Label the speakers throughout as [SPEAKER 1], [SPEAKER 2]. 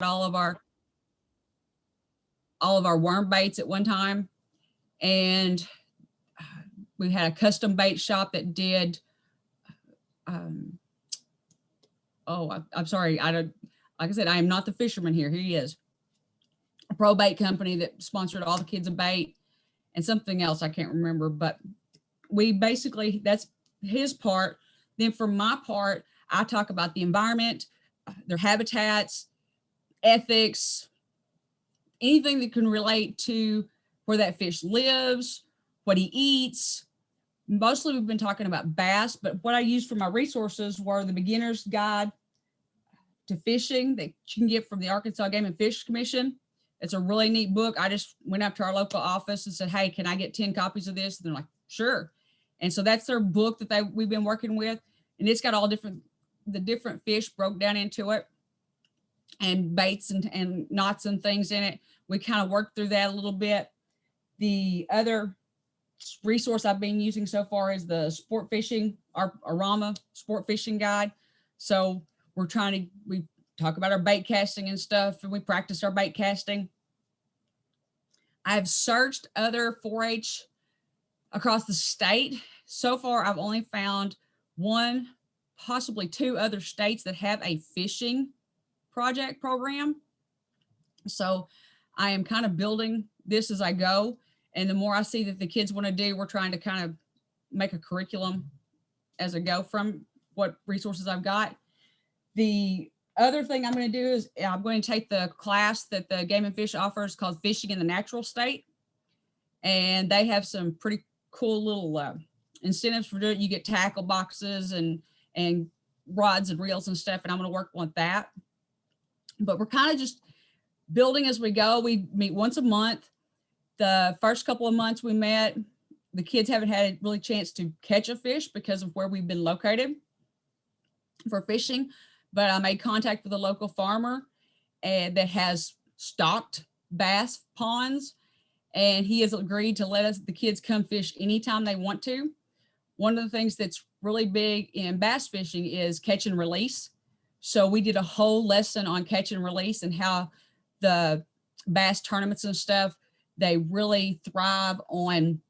[SPEAKER 1] all of our worm baits at one time, and we had a custom bait shop that did. Um, I'm sorry, I don't. Like I said, I am not the fisherman here. Here he is. A pro bait company that sponsored all the kids a bait and something else I can't remember, but we basically that's his part. Then for my part, I talk about the environment, their habitats, ethics, anything that can relate to where that fish lives, what he eats. Mostly we've been talking about bass, but what I used for my resources were the beginner's guide to fishing that you can get from the Arkansas Game and Fish Commission. It's a really neat book. I just went up to our local office and said, "Hey, can I get 10 copies of this?" And they're like, "Sure." And so that's their book that we've been working with, and it's got all the different fish broke down into it, and baits and knots and things in it. We kind of worked through that a little bit. The other resource I've been using so far is the sport fishing, our Arama sport fishing guide. So we talk about our bait casting and stuff, and we practice our bait casting. I've searched other 4-H across the state. So far, I've only found one, possibly two other states that have a fishing project program. So I am kind of building this as I go. And the more I see that the kids want to do, we're trying to kind of make a curriculum as I go from what resources I've got. The other thing I'm going to do is I'm going to take the class that the Game and Fish offers called Fishing in the Natural State. And they have some pretty cool little incentives for doing it. You get tackle boxes and rods and reels and stuff. And I'm going to work on that. But we're kind of just building as we go. We meet once a month. The first couple of months we met, the kids haven't had a really chance to catch a fish because of where we've been located for fishing. But I made contact with a local farmer and that has stocked bass ponds, and he has agreed to let the kids come fish anytime they want to. One of the things that's really big in bass fishing is catch and release. So we did a whole lesson on catch and release and how the bass tournaments and stuff, they really thrive on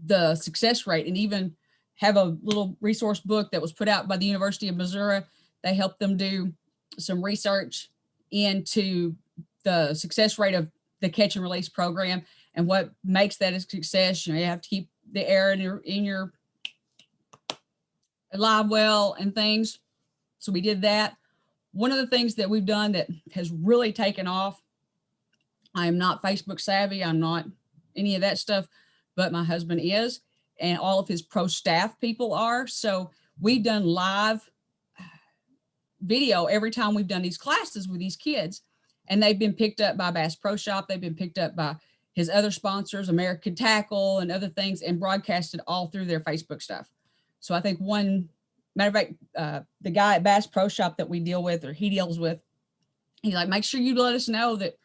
[SPEAKER 1] the success rate, and even have a little resource book that was put out by the University of Missouri. They helped them do some research into the success rate of the catch and release program and what makes that a success. You have to keep the air in your live well and things. So we did that. One of the things that we've done that has really taken off, I am not Facebook savvy. I'm not any of that stuff, but my husband is, and all of his pro staff people are. So we've done live video every time we've done these classes with these kids, and they've been picked up by Bass Pro Shop. They've been picked up by his other sponsors, American Tackle and other things, and broadcasted all through their Facebook stuff. So I think matter of fact, the guy at Bass Pro Shop that we deal with, or he deals with, he's like, make sure you let us know that,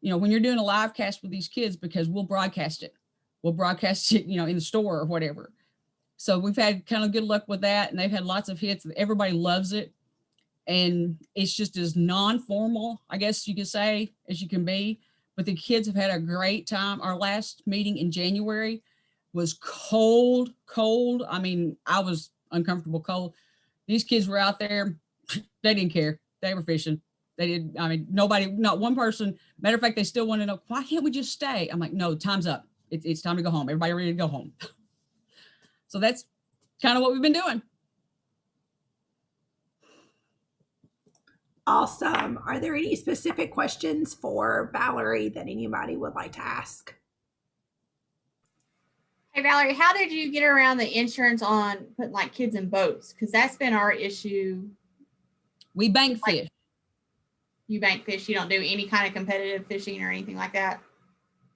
[SPEAKER 1] when you're doing a live cast with these kids, because we'll broadcast it. We'll broadcast it, in the store or whatever. So we've had kind of good luck with that, and they've had lots of hits. Everybody loves it. And it's just as non-formal, I guess you could say, as you can be. But the kids have had a great time. Our last meeting in January was cold. I mean, I was uncomfortable cold. These kids were out there. They didn't care. They were fishing. They did. I mean, nobody, not one person. Matter of fact, they still want to know, why can't we just stay? I'm like, no, time's up. It's time to go home. Everybody ready to go home. So that's kind of what we've been doing.
[SPEAKER 2] Awesome. Are there any specific questions for Valerie that anybody would like to ask?
[SPEAKER 3] Hey, Valerie, how did you get around the insurance on putting like kids in boats? Because that's been our issue.
[SPEAKER 1] We bank fish.
[SPEAKER 3] You bank fish. You don't do any kind of competitive fishing or anything like that?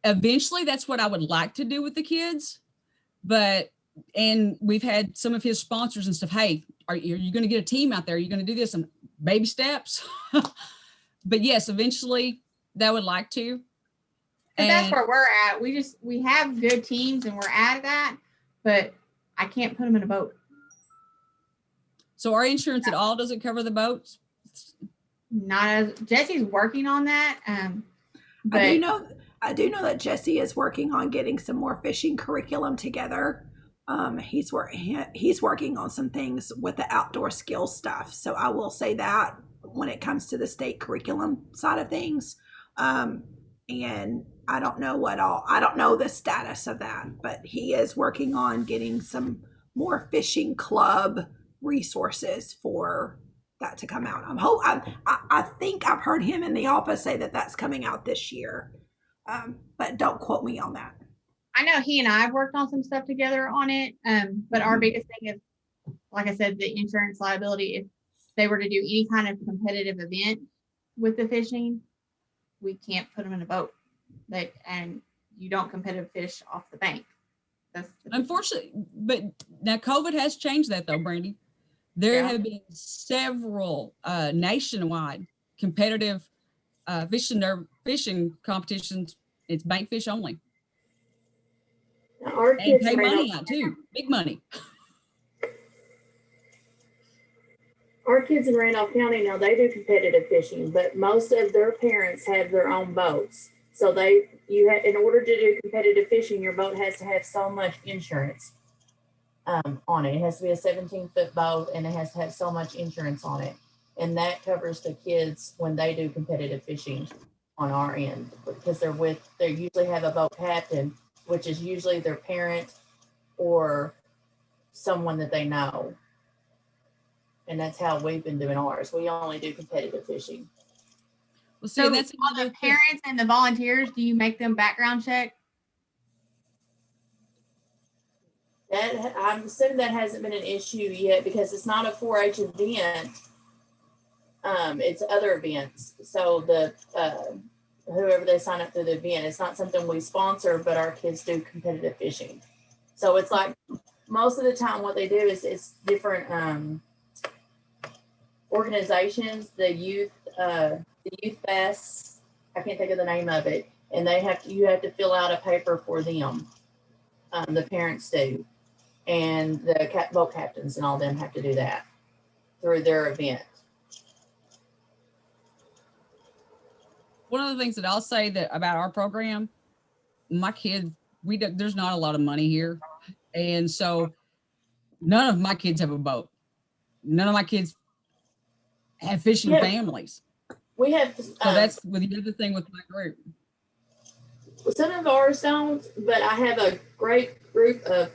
[SPEAKER 1] Eventually, that's what I would like to do with the kids. And we've had some of his sponsors and stuff. Hey, are you going to get a team out there? Are you going to do this? And baby steps. But yes, eventually that would like to.
[SPEAKER 3] And that's where we're at. We have good teams and we're at that, but I can't put them in a boat.
[SPEAKER 1] So our insurance at all doesn't cover the boats?
[SPEAKER 3] not as Jesse's working on that. But
[SPEAKER 2] I do know that Jesse is working on getting some more fishing curriculum together. He's working on some things with the outdoor skill stuff. So I will say that when it comes to the state curriculum side of things, and I don't know the status of that, but he is working on getting some more fishing club resources for that to come out. I think I've heard him in the office say that that's coming out this year, but don't quote me on that.
[SPEAKER 3] I know he and I have worked on some stuff together on it. But our biggest thing is, like I said, the insurance liability. If they were to do any kind of competitive event with the fishing, we can't put them in a boat. And you don't competitive fish off the bank.
[SPEAKER 1] Unfortunately, but now COVID has changed that though, Brandy. There have been several nationwide competitive fishing competitions. It's bank fish only.
[SPEAKER 4] Our
[SPEAKER 1] And
[SPEAKER 4] kids
[SPEAKER 1] pay
[SPEAKER 4] ran
[SPEAKER 1] money
[SPEAKER 4] off,
[SPEAKER 1] out too, big money.
[SPEAKER 4] our kids in Randolph County now, they do competitive fishing, but most of their parents have their own boats. So in order to do competitive fishing, your boat has to have so much insurance on it. It has to be a 17-foot boat, and it has to have so much insurance on it. And that covers the kids when they do competitive fishing on our end, because they usually have a boat captain, which is usually their parent or someone that they know. And that's how we've been doing ours. We only do competitive fishing.
[SPEAKER 1] Well, see,
[SPEAKER 3] So
[SPEAKER 1] that's
[SPEAKER 3] on the parents and the volunteers, do you make them background check?
[SPEAKER 4] I'm assuming that hasn't been an issue yet because it's not a 4-H event. It's other events. So the whoever they sign up through the event, it's not something we sponsor, but our kids do competitive fishing. So it's like most of the time what they do is it's different organizations, the youth fest, I can't think of the name of it, and you have to fill out a paper for them. The parents do, and the boat captains and all them have to do that through their event.
[SPEAKER 1] one of the things that I'll say that about our program, my kids, there's not a lot of money here. And so none of my kids have a boat. None of my kids have fishing families.
[SPEAKER 4] We have.
[SPEAKER 1] So that's with the other thing with my group.
[SPEAKER 4] Some of ours don't, but I have a great group of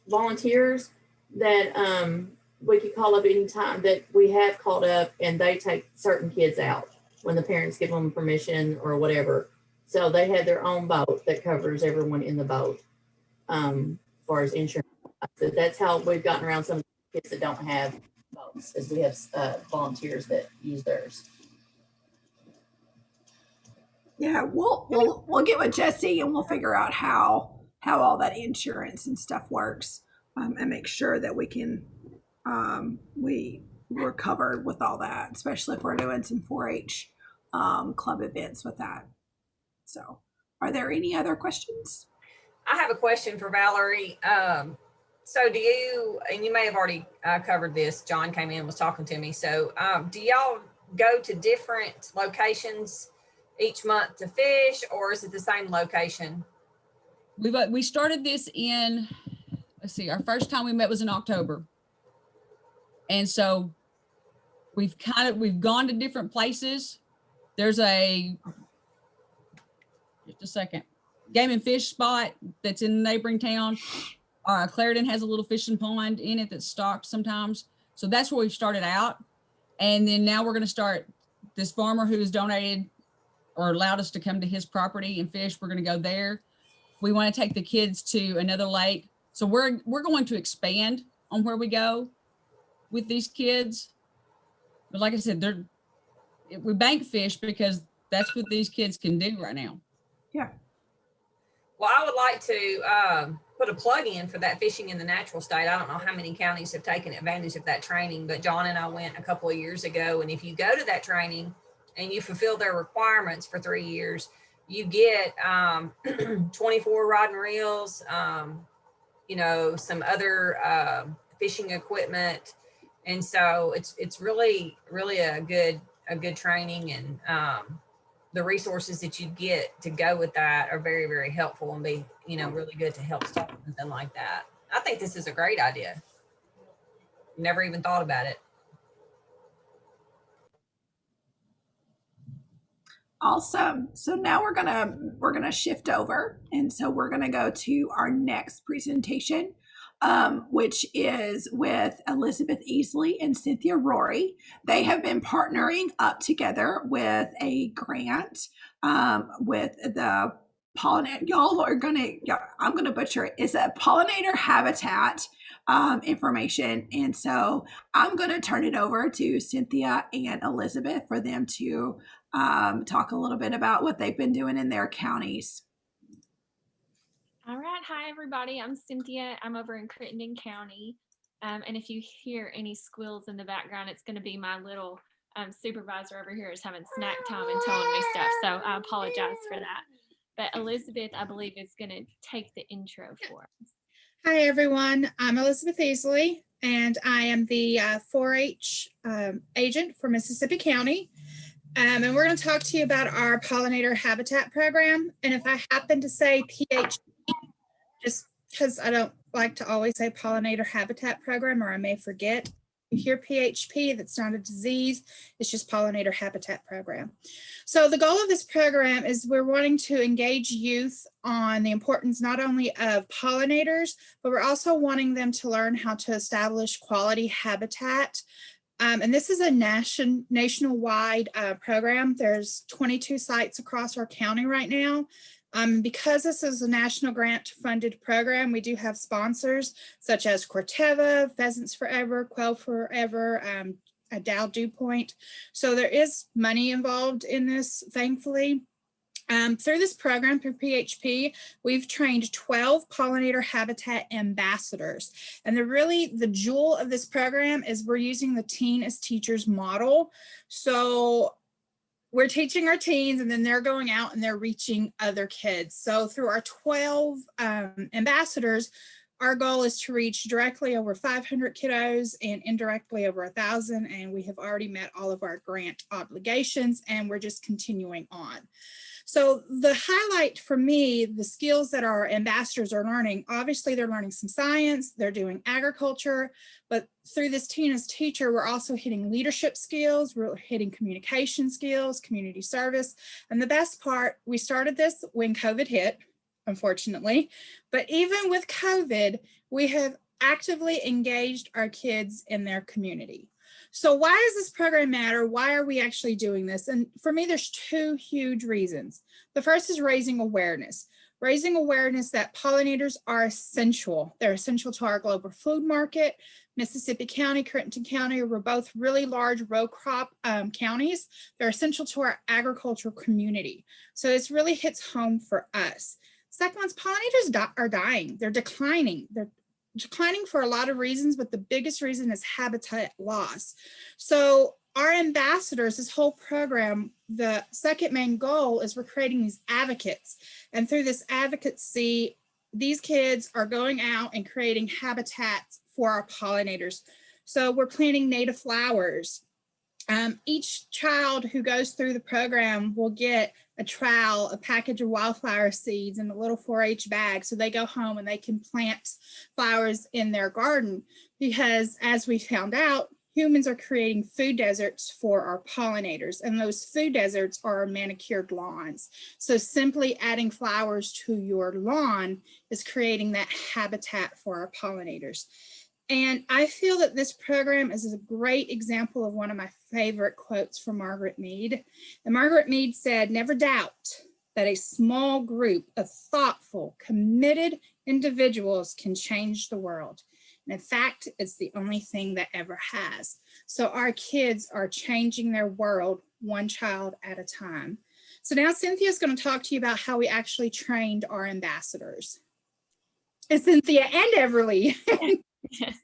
[SPEAKER 4] volunteers that we could call up anytime, that we have called up, and they take certain kids out when the parents give them permission or whatever. So they have their own boat that covers everyone in the boat as far as insurance. So that's how we've gotten around some of the kids that don't have boats, is we have volunteers that use theirs.
[SPEAKER 2] Yeah, we'll get with Jesse and we'll figure out how all that insurance and stuff works, and make sure that we can we're covered with all that, especially if we're doing some 4-H club events with that. So, are there any other questions?
[SPEAKER 5] I have a question for Valerie. So do you, and you may have already covered this, John came in and was talking to me. So do y'all go to different locations each month to fish, or is it the same location?
[SPEAKER 1] We started this in, let's see, our first time we met was in October. And so we've gone to different places. There's just a second, game and fish spot that's in the neighboring town. Clarendon has a little fishing pond in it that's stocked sometimes. So that's where we've started out. And then now we're going to start, this farmer who has donated or allowed us to come to his property and fish, we're going to go there. We want to take the kids to another lake. So we're going to expand on where we go with these kids. But like I said, we bank fish because that's what these kids can do right now.
[SPEAKER 2] Yeah.
[SPEAKER 5] Well, I would like to put a plug in for that fishing in the natural state. I don't know how many counties have taken advantage of that training, but John and I went a couple of years ago. And if you go to that training and you fulfill their requirements for 3 years, you get 24 rod and reels, some other fishing equipment. And so it's really, really a good a good training, and the resources that you get to go with that are very, very helpful and be, really good to help start something like that. I think this is a great idea. Never even thought about it.
[SPEAKER 2] Awesome. So now we're gonna shift over, and so we're gonna go to our next presentation, which is with Elizabeth Easley and Cynthia Rory. They have been partnering up together with a grant with the pollinator. I'm gonna butcher it. It's a pollinator habitat information, and so I'm gonna turn it over to Cynthia and Elizabeth for them to talk a little bit about what they've been doing in their counties.
[SPEAKER 6] All right. Hi, everybody. I'm Cynthia. I'm over in Crittenden County. And if you hear any squeals in the background, it's going to be my little supervisor over here is having snack time and telling me stuff. So I apologize for that. But Elizabeth, I believe, is going to take the intro for us.
[SPEAKER 7] Hi, everyone. I'm Elizabeth Easley, and I am the 4-H agent for Mississippi County. And we're going to talk to you about our pollinator habitat program. And if I happen to say PHP, just because I don't like to always say pollinator habitat program, or I may forget, you hear PHP, that's not a disease, it's just pollinator habitat program. So the goal of this program is we're wanting to engage youth on the importance not only of pollinators, but we're also wanting them to learn how to establish quality habitat. And this is a nationwide program. There's 22 sites across our county right now. Because this is a national grant funded program, we do have sponsors such as Corteva, Pheasants Forever, Quail Forever, Dow DuPont. So there is money involved in this, thankfully. Through this program, through PHP, we've trained 12 pollinator habitat ambassadors. And the jewel of this program is we're using the teen as teachers model. So we're teaching our teens, and then they're going out and they're reaching other kids. So through our 12 ambassadors, our goal is to reach directly over 500 kiddos and indirectly over 1,000. And we have already met all of our grant obligations, and we're just continuing on. So the highlight for me, the skills that our ambassadors are learning, obviously they're learning some science, they're doing agriculture, but through this teen as teacher, we're also hitting leadership skills, we're hitting communication skills, community service. And the best part, we started this when COVID hit, unfortunately, but even with COVID, we have actively engaged our kids in their community. So why does this program matter? Why are we actually doing this? And for me, there's two huge reasons. The first is raising awareness that pollinators are essential. They're essential to our global food market. Mississippi County, Crittenden County were both really large row crop counties. They're essential to our agricultural community. So this really hits home for us. Second one's pollinators are dying. They're declining. They're declining for a lot of reasons, but the biggest reason is habitat loss. So our ambassadors, this whole program, the second main goal is we're creating these advocates. And through this advocacy, these kids are going out and creating habitats for our pollinators. So we're planting native flowers. Each child who goes through the program will get a trowel, a package of wildflower seeds, and a little 4-H bag, so they go home and they can plant flowers in their garden. Because as we found out, humans are creating food deserts for our pollinators, and those food deserts are manicured lawns. So simply adding flowers to your lawn is creating that habitat for our pollinators. And I feel that this program is a great example of one of my favorite quotes from Margaret Mead. And Margaret Mead said, "Never doubt that a small group of thoughtful, committed individuals can change the world. And in fact, it's the only thing that ever has." So our kids are changing their world one child at a time. So now Cynthia is going to talk to you about how we actually trained our ambassadors. And Cynthia and Everly.
[SPEAKER 6] Yes.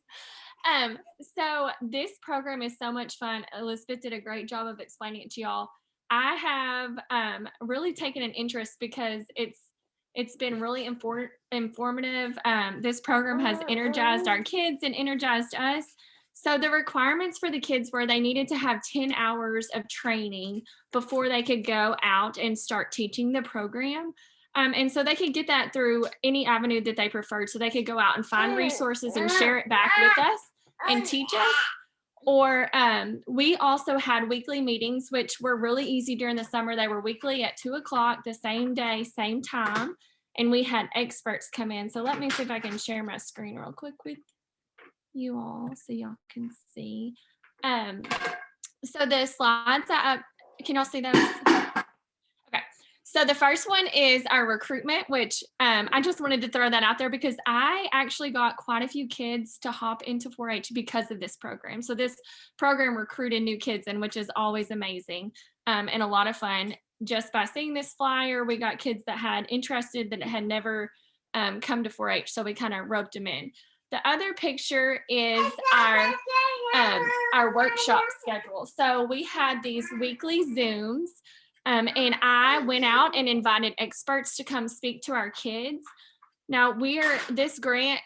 [SPEAKER 6] So this program is so much fun. Elizabeth did a great job of explaining it to y'all. I have really taken an interest because it's been really informative. This program has energized our kids and energized us. So the requirements for the kids were they needed to have 10 hours of training before they could go out and start teaching the program. And so they could get that through any avenue that they preferred. So they could go out and find resources and share it back with us and teach us. Or we also had weekly meetings, which were really easy during the summer. They were weekly at 2 o'clock, the same day, same time. And we had experts come in. So let me see if I can share my screen real quick with you all so y'all can see. So the slides can y'all see those? Okay. So the first one is our recruitment, which I just wanted to throw that out there because I actually got quite a few kids to hop into 4-H because of this program. So this program recruited new kids in, which is always amazing and a lot of fun. Just by seeing this flyer, we got kids that had interested that had never come to 4-H. So we kind of roped them in. The other picture is our workshop schedule. So we had these weekly Zooms, and I went out and invited experts to come speak to our kids. Now this grant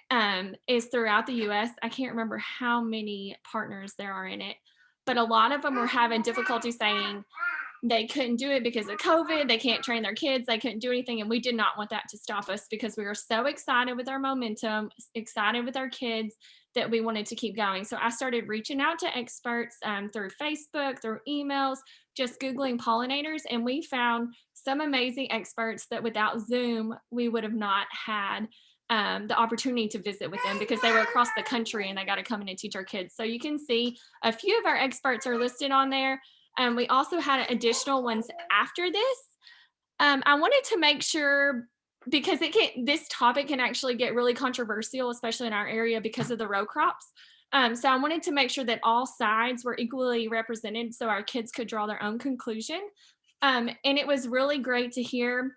[SPEAKER 6] is throughout the US. I can't remember how many partners there are in it, but a lot of them were having difficulty saying they couldn't do it because of COVID. They can't train their kids. They couldn't do anything. And we did not want that to stop us because we were so excited with our momentum, excited with our kids that we wanted to keep going. So I started reaching out to experts through Facebook, through emails, just Googling pollinators. And we found some amazing experts that without Zoom, we would have not had the opportunity to visit with them because they were across the country and they got to come in and teach our kids. So you can see a few of our experts are listed on there. We also had additional ones after this. I wanted to make sure, because this topic can actually get really controversial, especially in our area because of the row crops. So I wanted to make sure that all sides were equally represented so our kids could draw their own conclusion. And it was really great to hear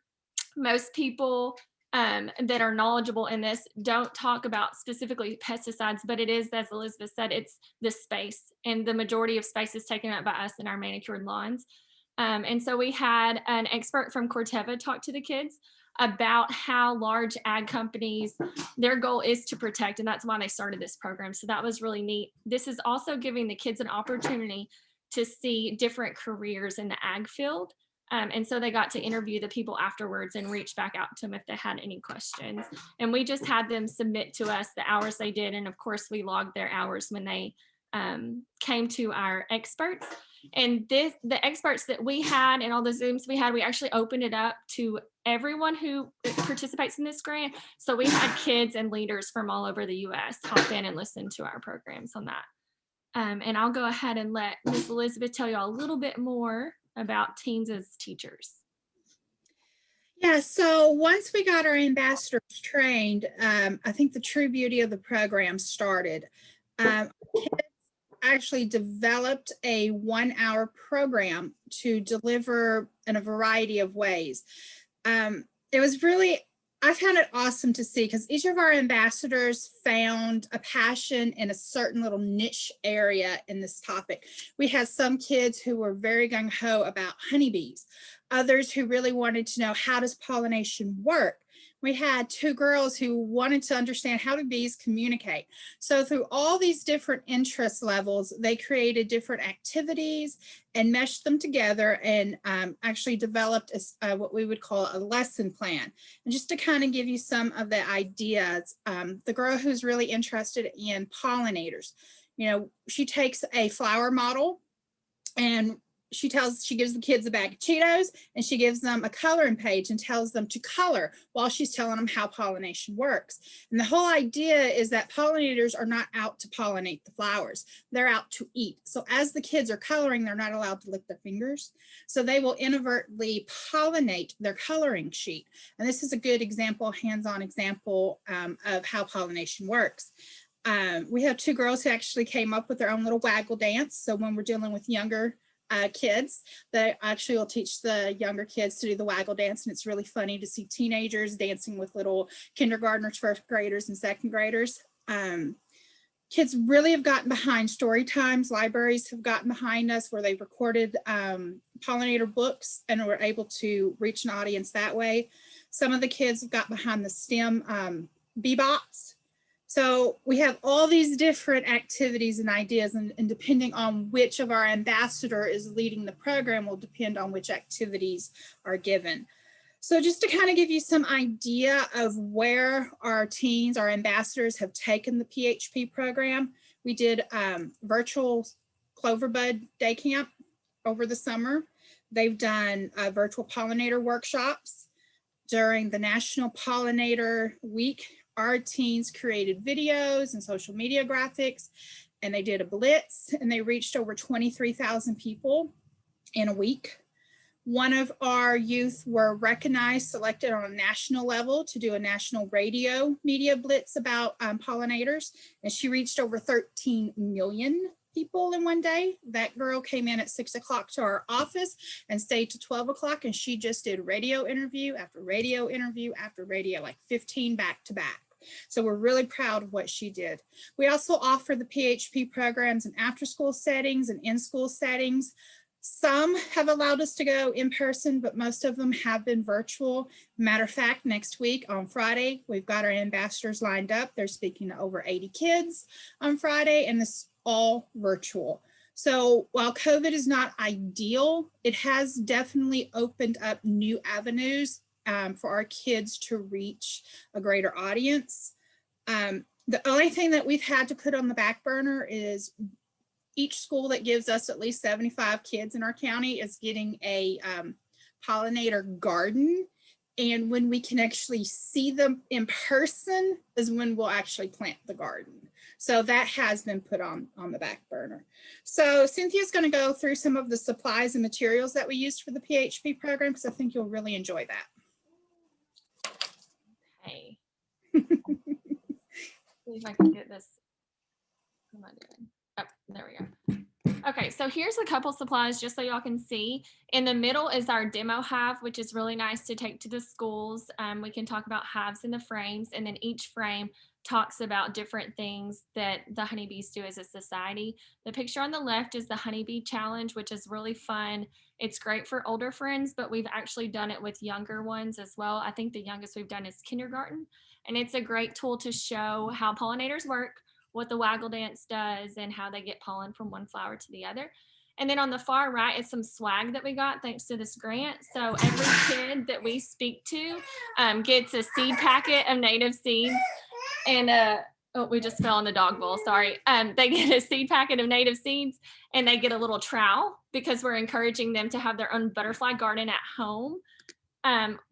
[SPEAKER 6] most people that are knowledgeable in this don't talk about specifically pesticides, but it is, as Elizabeth said, it's the space, and the majority of space is taken up by us in our manicured lawns. And so we had an expert from Corteva talk to the kids about how large ag companies, their goal is to protect, and that's why they started this program. So that was really neat. This is also giving the kids an opportunity to see different careers in the ag field. And so they got to interview the people afterwards and reach back out to them if they had any questions. And we just had them submit to us the hours they did. And of course, we logged their hours when they came to our experts. And the experts that we had and all the Zooms we had, we actually opened it up to everyone who participates in this grant. So we had kids and leaders from all over the US hop in and listen to our programs on that. And I'll go ahead and let Ms. Elizabeth tell you all a little bit more about teens as teachers.
[SPEAKER 7] Yeah, so once we got our ambassadors trained, I think the true beauty of the program started. Kids actually developed a 1-hour program to deliver in a variety of ways. It was really, I found it awesome to see because each of our ambassadors found a passion in a certain little niche area in this topic. We had some kids who were very gung-ho about honeybees, others who really wanted to know, how does pollination work? We had 2 girls who wanted to understand, how do bees communicate? So through all these different interest levels, they created different activities and meshed them together and actually developed what we would call a lesson plan. And just to kind of give you some of the ideas, the girl who's really interested in pollinators, you know, she takes a flower model and she gives the kids a bag of Cheetos and she gives them a coloring page and tells them to color while she's telling them how pollination works. And the whole idea is that pollinators are not out to pollinate the flowers. They're out to eat. So as the kids are coloring, they're not allowed to lick their fingers. So they will inadvertently pollinate their coloring sheet. And this is a good example, hands-on example of how pollination works. We have 2 girls who actually came up with their own little waggle dance. So when we're dealing with younger kids, they actually will teach the younger kids to do the waggle dance, and it's really funny to see teenagers dancing with little kindergartners, 1st graders, and 2nd graders. Kids really have gotten behind story times. Libraries have gotten behind us where they've recorded pollinator books and were able to reach an audience that way. Some of the kids have got behind the STEM bee box. So we have all these different activities and ideas, and depending on which of our ambassador is leading the program will depend on which activities are given. So just to kind of give you some idea of where our teens, our ambassadors have taken the PHP program, we did virtual Cloverbud Day Camp over the summer. They've done virtual pollinator workshops. During the National Pollinator Week, our teens created videos and social media graphics, and they did a blitz, and they reached over 23,000 people in a week. One of our youth were recognized, selected on a national level to do a national radio media blitz about pollinators, and she reached over 13 million people in one day. That girl came in at 6 o'clock to our office and stayed to 12 o'clock, and she just did radio interview after radio interview after radio, like 15 back to back. So we're really proud of what she did. We also offer the PHP programs in after school settings and in school settings. Some have allowed us to go in person, but most of them have been virtual. Matter of fact, next week on Friday, we've got our ambassadors lined up. They're speaking to over 80 kids on Friday, and this all virtual. So while COVID is not ideal, it has definitely opened up new avenues for our kids to reach a greater audience. The only thing that we've had to put on the back burner is each school that gives us at least 75 kids in our county is getting a pollinator garden. And when we can actually see them in person is when we'll actually plant the garden. So that has been put on the back burner. So Cynthia's going to go through some of the supplies and materials that we used for the PHP program, because I think you'll really enjoy that.
[SPEAKER 6] Hey. See if I can get this. What am I doing? Oh, there we go. Okay, so here's a couple supplies just so y'all can see. In the middle is our demo hive, which is really nice to take to the schools. We can talk about hives in the frames, and then each frame talks about different things that the honeybees do as a society. The picture on the left is the honeybee challenge, which is really fun. It's great for older friends, but we've actually done it with younger ones as well. I think the youngest we've done is kindergarten, and it's a great tool to show how pollinators work, what the waggle dance does, and how they get pollen from one flower to the other. And then on the far right is some swag that we got thanks to this grant. So every kid that we speak to gets a seed packet of native seeds. And oh, we just fell in the dog bowl, sorry. They get a seed packet of native seeds, and they get a little trowel because we're encouraging them to have their own butterfly garden at home.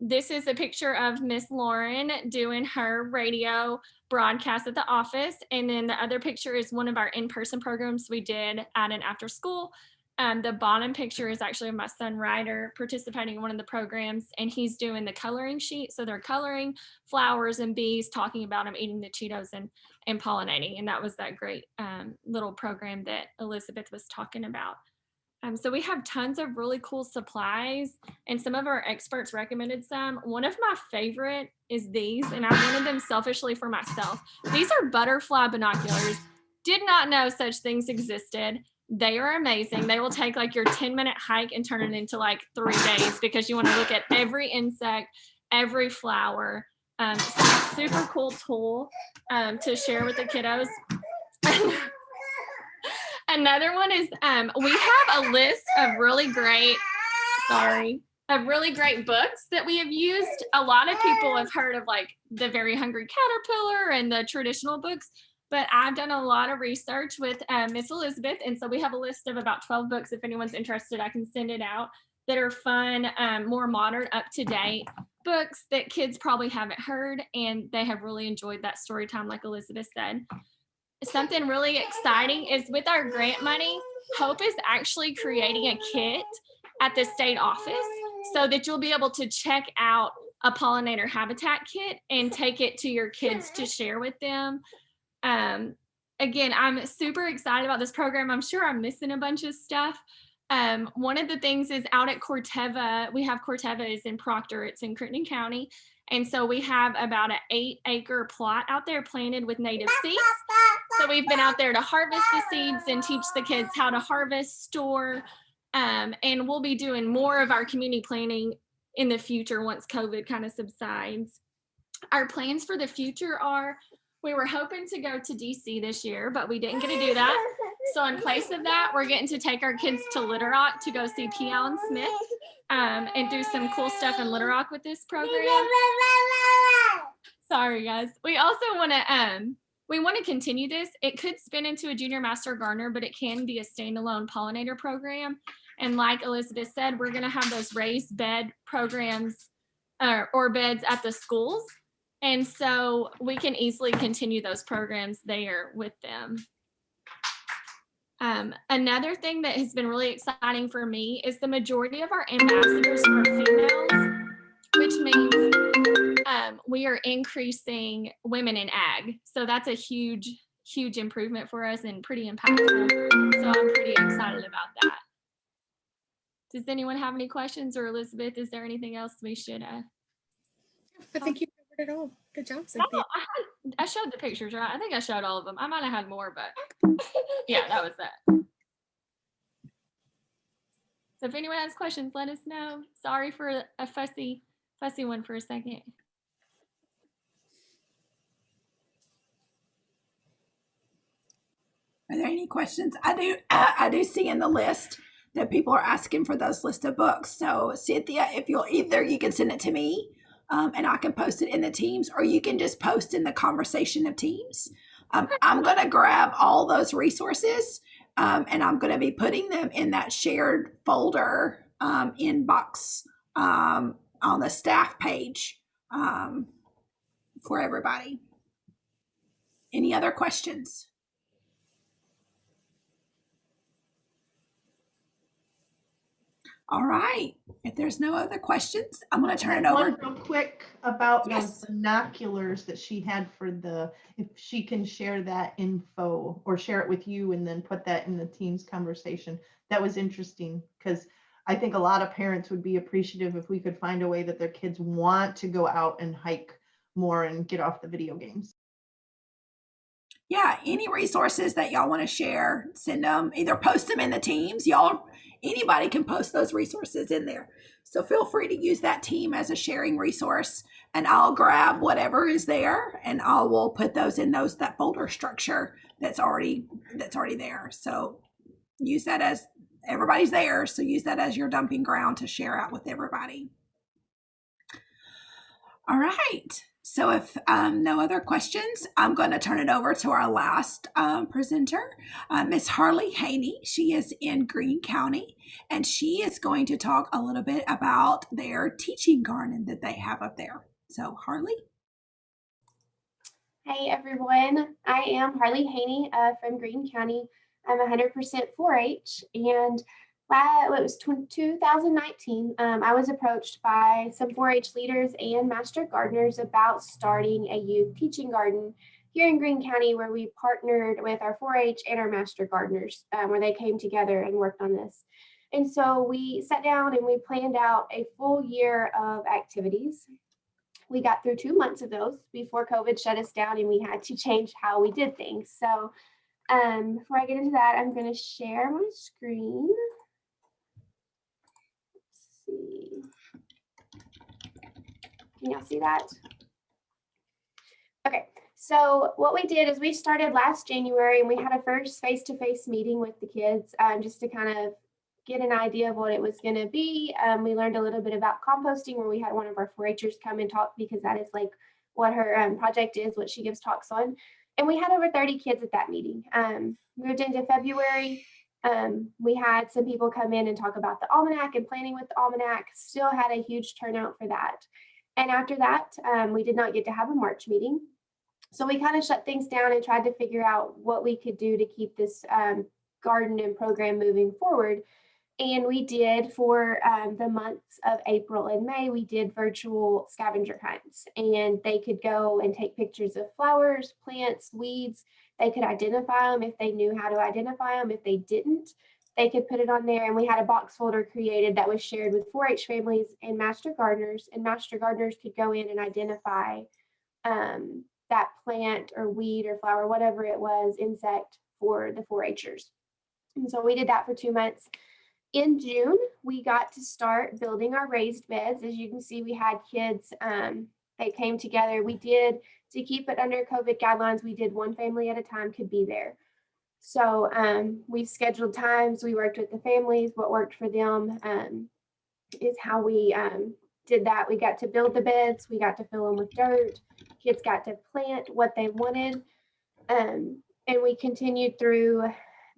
[SPEAKER 6] This is a picture of Miss Lauren doing her radio broadcast at the office. And then the other picture is one of our in-person programs we did at an after school. The bottom picture is actually of my son Ryder participating in one of the programs, and he's doing the coloring sheet. So they're coloring flowers and bees, talking about them eating the Cheetos and pollinating. And that was that great little program that Elizabeth was talking about. So we have tons of really cool supplies, and some of our experts recommended some. One of my favorite is these, and I wanted them selfishly for myself. These are butterfly binoculars. Did not know such things existed. They are amazing. They will take like your 10-minute hike and turn it into like 3 days because you want to look at every insect, every flower. Super cool tool to share with the kiddos. Another one is we have a list of really great, books that we have used. A lot of people have heard of like The Very Hungry Caterpillar and the traditional books, but I've done a lot of research with Miss Elizabeth. And so we have a list of about 12 books. If anyone's interested, I can send it out, that are fun, more modern, up to date books that kids probably haven't heard. And they have really enjoyed that story time, like Elizabeth said. Something really exciting is with our grant money, Hope is actually creating a kit at the state office so that you'll be able to check out a pollinator habitat kit and take it to your kids to share with them. Again, I'm super excited about this program. I'm sure I'm missing a bunch of stuff. One of the things is out at Corteva. We have Corteva is in Proctor. It's in Crittenden County. And so we have about an 8-acre plot out there planted with native seeds. So we've been out there to harvest the seeds and teach the kids how to harvest, store, and we'll be doing more of our community planning in the future once COVID kind of subsides. Our plans for the future are We were hoping to go to DC this year, but we didn't get to do that. So in place of that, we're getting to take our kids to Little Rock to go see P. Allen Smith and do some cool stuff in Little Rock with this program. Sorry, guys. We also want to continue this. It could spin into a junior master gardener, but it can be a standalone pollinator program. And like Elizabeth said, we're going to have those raised bed programs or beds at the schools. And so we can easily continue those programs there with them. Another thing that has been really exciting for me is the majority of our ambassadors are females, which means we are increasing women in ag. So that's a huge, huge improvement for us and pretty impactful. So I'm pretty excited about that. Does anyone have any questions, or Elizabeth, is there anything else we should?
[SPEAKER 7] I think you covered it all. Good job, Cynthia.
[SPEAKER 6] I showed the pictures, right? I think I showed all of them. I might have had more, but yeah, that was that. So if anyone has questions, let us know. Sorry for a fussy one for a second.
[SPEAKER 2] Are there any questions? I do see in the list that people are asking for those list of books. So Cynthia, if you'll you can send it to me and I can post it in the Teams, or you can just post in the conversation of Teams. I'm going to grab all those resources and I'm going to be putting them in that shared folder inbox on the staff page for everybody. Any other questions? All right. If there's no other questions, I'm going to turn it over.
[SPEAKER 8] One real quick about
[SPEAKER 2] Yes.
[SPEAKER 8] those binoculars that she had for if she can share that info or share it with you and then put that in the Teams conversation. That was interesting because I think a lot of parents would be appreciative if we could find a way that their kids want to go out and hike more and get off the video games.
[SPEAKER 2] Yeah, any resources that y'all want to share, send them, either post them in the Teams. Anybody can post those resources in there. So feel free to use that team as a sharing resource, and I'll grab whatever is there and I will put those in that folder structure that's already there. So use that as everybody's there. So use that as your dumping ground to share out with everybody. All right. So if no other questions, I'm going to turn it over to our last presenter, Miss Harley Haney. She is in Greene County, and she is going to talk a little bit about their teaching garden that they have up there. So Harley.
[SPEAKER 9] Hey everyone, I am Harley Haney from Greene County. I'm 100% 4-H, and it was 2019. I was approached by some 4-H leaders and master gardeners about starting a youth teaching garden here in Greene County, where we partnered with our 4-H and our master gardeners, where they came together and worked on this. And so we sat down and we planned out a full year of activities. We got through 2 months of those before COVID shut us down and we had to change how we did things. So before I get into that, I'm going to share my screen. See. Can y'all see that? Okay, so what we did is we started last January and we had a first face-to-face meeting with the kids just to kind of get an idea of what it was going to be. We learned a little bit about composting, where we had one of our 4-H'ers come and talk, because that is like what her project is, what she gives talks on. And we had over 30 kids at that meeting. Moved into February. We had some people come in and talk about the almanac and planning with the almanac. Still had a huge turnout for that. And after that, we did not get to have a March meeting. So we kind of shut things down and tried to figure out what we could do to keep this garden and program moving forward. And we did, for the months of April and May, we did virtual scavenger hunts, and they could go and take pictures of flowers, plants, weeds. They could identify them if they knew how to identify them. If they didn't, they could put it on there. And we had a box folder created that was shared with 4-H families and master gardeners, and master gardeners could go in and identify that plant or weed or flower, whatever it was, insect, for the 4-H'ers. And so we did that for 2 months. In June, we got to start building our raised beds. As you can see, we had kids They came together. We did, to keep it under COVID guidelines, we did one family at a time could be there. So we scheduled times. We worked with the families. What worked for them is how we did that. We got to build the beds. We got to fill them with dirt. Kids got to plant what they wanted. And we continued through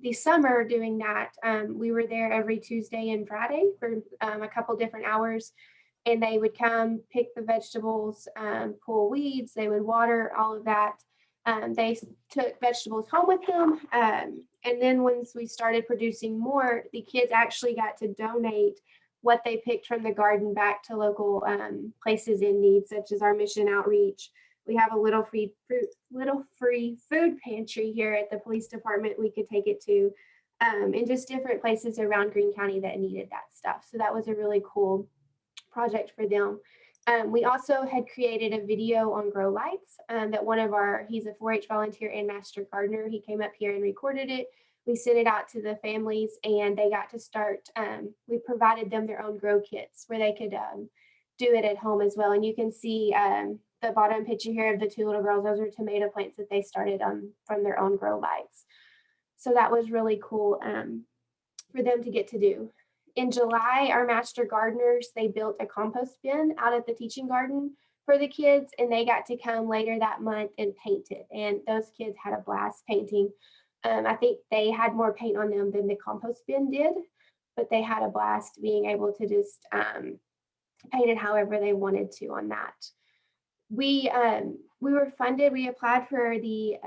[SPEAKER 9] the summer doing that. We were there every Tuesday and Friday for a couple different hours. And they would come pick the vegetables, pull weeds. They would water, all of that. They took vegetables home with them. And then once we started producing more, the kids actually got to donate what they picked from the garden back to local places in need, such as our mission outreach. We have a little free food pantry here at the police department we could take it to, and just different places around Greene County that needed that stuff. So that was a really cool project for them. We also had created a video on grow lights that he's a 4-H volunteer and master gardener. He came up here and recorded it. We sent it out to the families and they got to start, we provided them their own grow kits where they could do it at home as well. And you can see the bottom picture here of the 2 little girls. Those are tomato plants that they started from their own grow lights. So that was really cool for them to get to do. In July, our master gardeners, they built a compost bin out at the teaching garden for the kids, and they got to come later that month and paint it. And those kids had a blast painting. I think they had more paint on them than the compost bin did, but they had a blast being able to just paint it however they wanted to on that. We were funded. We applied for the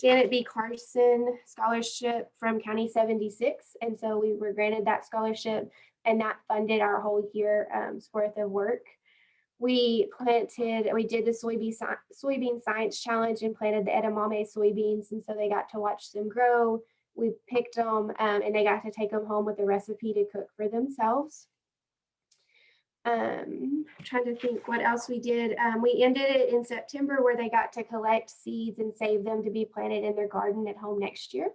[SPEAKER 9] Janet B. Carson scholarship from County 76. And so we were granted that scholarship and that funded our whole year's worth of work. We did the soybean science challenge and planted the edamame soybeans. And so they got to watch them grow. We picked them and they got to take them home with a recipe to cook for themselves. I'm trying to think what else we did. We ended it in September where they got to collect seeds and save them to be planted in their garden at home next year.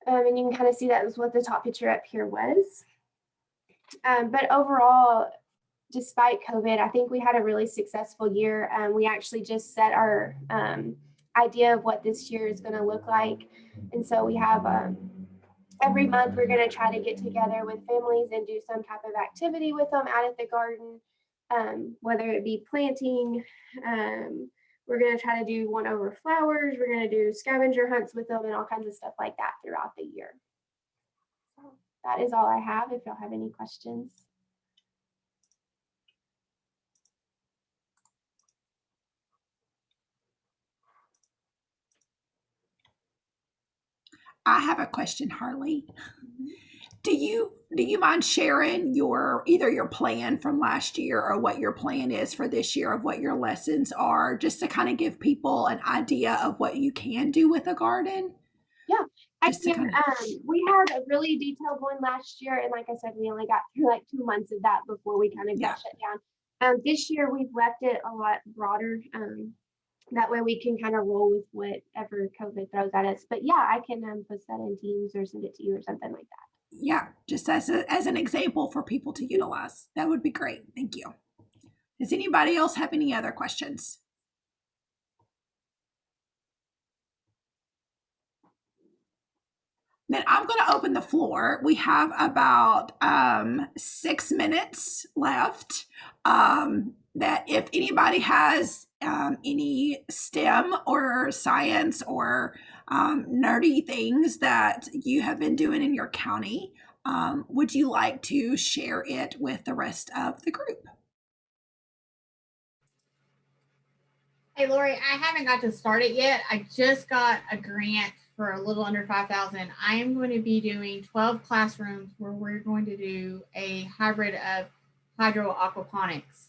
[SPEAKER 9] And you can kind of see that was what the top picture up here was. But overall, despite COVID, I think we had a really successful year. We actually just set our idea of what this year is going to look like. And so we have every month we're going to try to get together with families and do some type of activity with them out at the garden, whether it be planting. We're going to try to do one over flowers. We're going to do scavenger hunts with them and all kinds of stuff like that throughout the year. So that is all I have. If y'all have any questions.
[SPEAKER 2] I have a question, Harley. Do you mind sharing either your plan from last year or what your plan is for this year of what your lessons are, just to kind of give people an idea of what you can do with a garden?
[SPEAKER 9] Yeah, I
[SPEAKER 2] Just to
[SPEAKER 9] can.
[SPEAKER 2] kind
[SPEAKER 9] We had a really detailed one last year, and like I said, we only got through like 2 months of that before we kind of got shut down. This year we've left it a lot broader. That way we can kind of roll with whatever COVID throws at us. But yeah, I can post that in Teams or send it to you or something like that.
[SPEAKER 2] Yeah, just as an example for people to utilize. That would be great. Thank you. Does anybody else have any other questions? Then I'm going to open the floor. We have about 6 minutes left. That if anybody has any STEM or science or nerdy things that you have been doing in your county, would you like to share it with the rest of the group?
[SPEAKER 3] Hey, Lori, I haven't got to start it yet. I just got a grant for a little under $5,000. I am going to be doing 12 classrooms where we're going to do a hybrid of hydro aquaponics.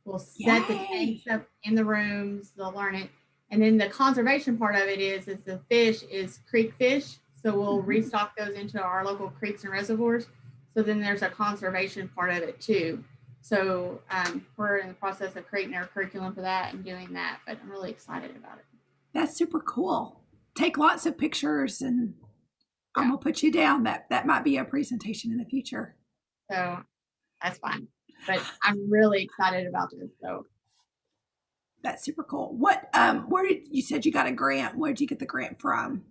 [SPEAKER 3] We'll set the tanks up in the rooms, they'll learn it. And then the conservation part of it is the fish is creek fish. So we'll restock those into our local creeks and reservoirs. So then there's a conservation part of it too. So we're in the process of creating our curriculum for that and doing that, but I'm really excited about it.
[SPEAKER 2] That's super cool. Take lots of pictures and I'm gonna put you down. That might be a presentation in the future.
[SPEAKER 3] So that's fine. but I'm really excited about this. So
[SPEAKER 2] That's super cool. What, where did you said you got a grant? Where did you get the grant from?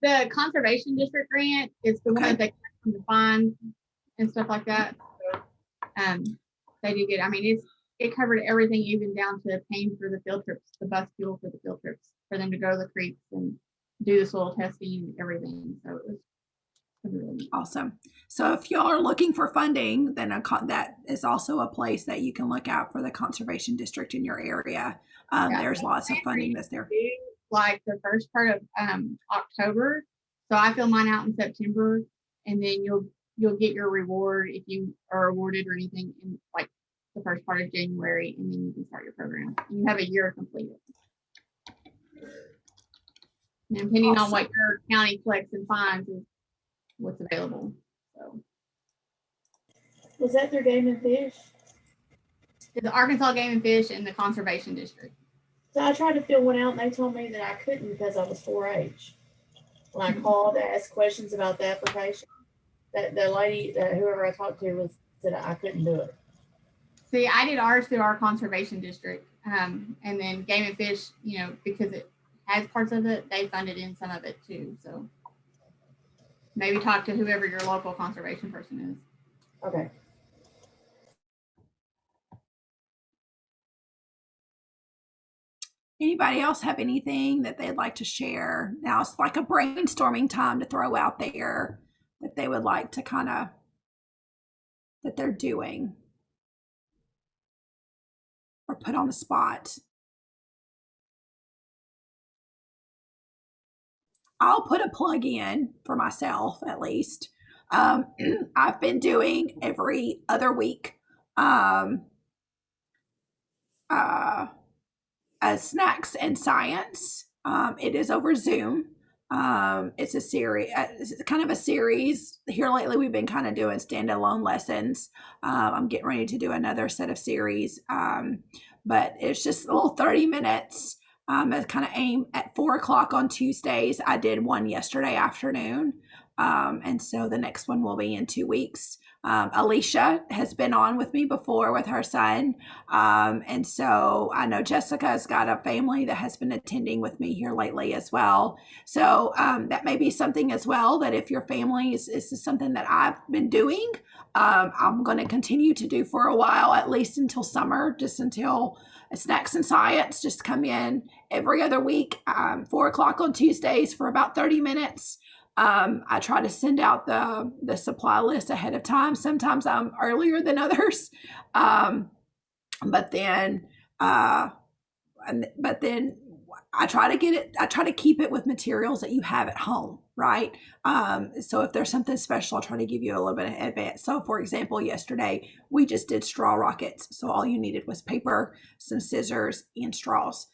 [SPEAKER 3] the conservation district grant is the one
[SPEAKER 2] Okay.
[SPEAKER 3] that they collect from the fines and stuff like that. So, they do get, I mean, it covered everything, even down to paying for the field trips, the bus fuel for the field trips, for them to go to the creeks and do the soil testing and everything. So it was really neat.
[SPEAKER 2] Awesome. So if y'all are looking for funding, then that is also a place that you can look out for the conservation district in your area.
[SPEAKER 3] Yeah.
[SPEAKER 2] There's lots of funding that's there.
[SPEAKER 3] Due, like the first part of October. So I fill mine out in September, and then you'll get your reward if you are awarded or anything in like the first part of January, and then you can start your program. You have a year to complete it. And depending on what your county collects and fines is what's available. So
[SPEAKER 4] Was that through Game and Fish?
[SPEAKER 3] the Arkansas Game and Fish and the Conservation District.
[SPEAKER 4] So I tried to fill one out and they told me that I couldn't because I was 4-H. When I called to ask questions about the application, that the lady, whoever I talked to said I couldn't do it.
[SPEAKER 3] See, I did ours through our conservation district. And then Game and Fish, because it has parts of it, they funded in some of it too. So maybe talk to whoever your local conservation person is.
[SPEAKER 4] Okay.
[SPEAKER 2] Anybody else have anything that they'd like to share? Now it's like a brainstorming time to throw out there that they would like to that they're doing or put on the spot. I'll put a plug in for myself, at least. I've been doing every other week Snacks and Science. It is over Zoom. It's a series, it's kind of a series. Here lately, we've been kind of doing standalone lessons. I'm getting ready to do another set of series, but it's just a little 30 minutes. It's kind of aimed at 4:00 on Tuesdays. I did one yesterday afternoon. And so the next one will be in 2 weeks. Alicia has been on with me before with her son. And so I know Jessica's got a family that has been attending with me here lately as well. So that may be something as well, that if your family is something that I've been doing, I'm going to continue to do for a while, at least until summer, just until Snacks and Science just come in every other week, 4:00 on Tuesdays for about 30 minutes. I try to send out the supply list ahead of time. Sometimes I'm earlier than others. But then I try to keep it with materials that you have at home, right? So if there's something special, I'll try to give you a little bit in advance. So for example, yesterday we just did straw rockets. So all you needed was paper, some scissors, and straws.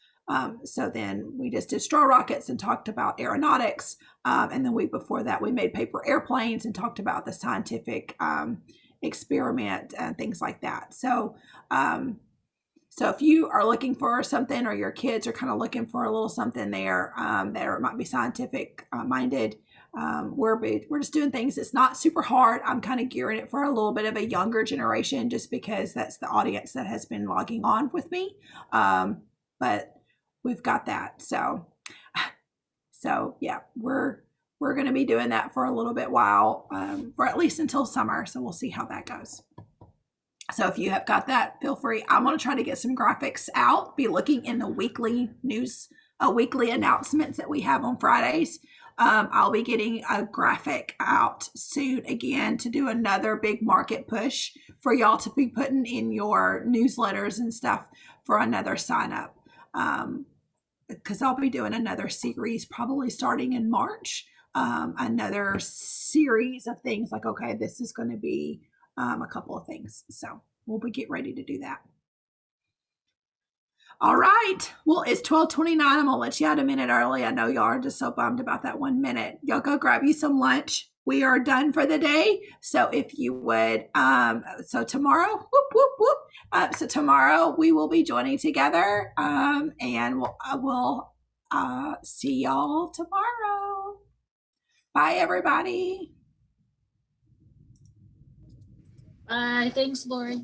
[SPEAKER 2] So then we just did straw rockets and talked about aeronautics. And the week before that, we made paper airplanes and talked about the scientific experiment and things like that. So if you are looking for something, or your kids are kind of looking for a little something there, that might be scientific minded, we're just doing things. It's not super hard. I'm kind of gearing it for a little bit of a younger generation, just because that's the audience that has been logging on with me. But we've got that. So yeah, we're going to be doing that for a little bit while, for at least until summer. So we'll see how that goes. So if you have got that, feel free. I'm going to try to get some graphics out, be looking in the weekly news, weekly announcements that we have on Fridays. I'll be getting a graphic out soon again to do another big market push for y'all to be putting in your newsletters and stuff for another sign up. Because I'll be doing another series probably starting in March, another series of things like, okay, this is going to be a couple of things. So we'll be getting ready to do that. All right. Well, it's 12:29. I'm going to let you out a minute early. I know y'all are just so bummed about that 1 minute. Y'all go grab you some lunch. We are done for the day. So if you would, so tomorrow, whoop, whoop, whoop. So tomorrow we will be joining together, and we'll see y'all tomorrow. Bye, everybody.
[SPEAKER 10] Bye. Thanks, Lori.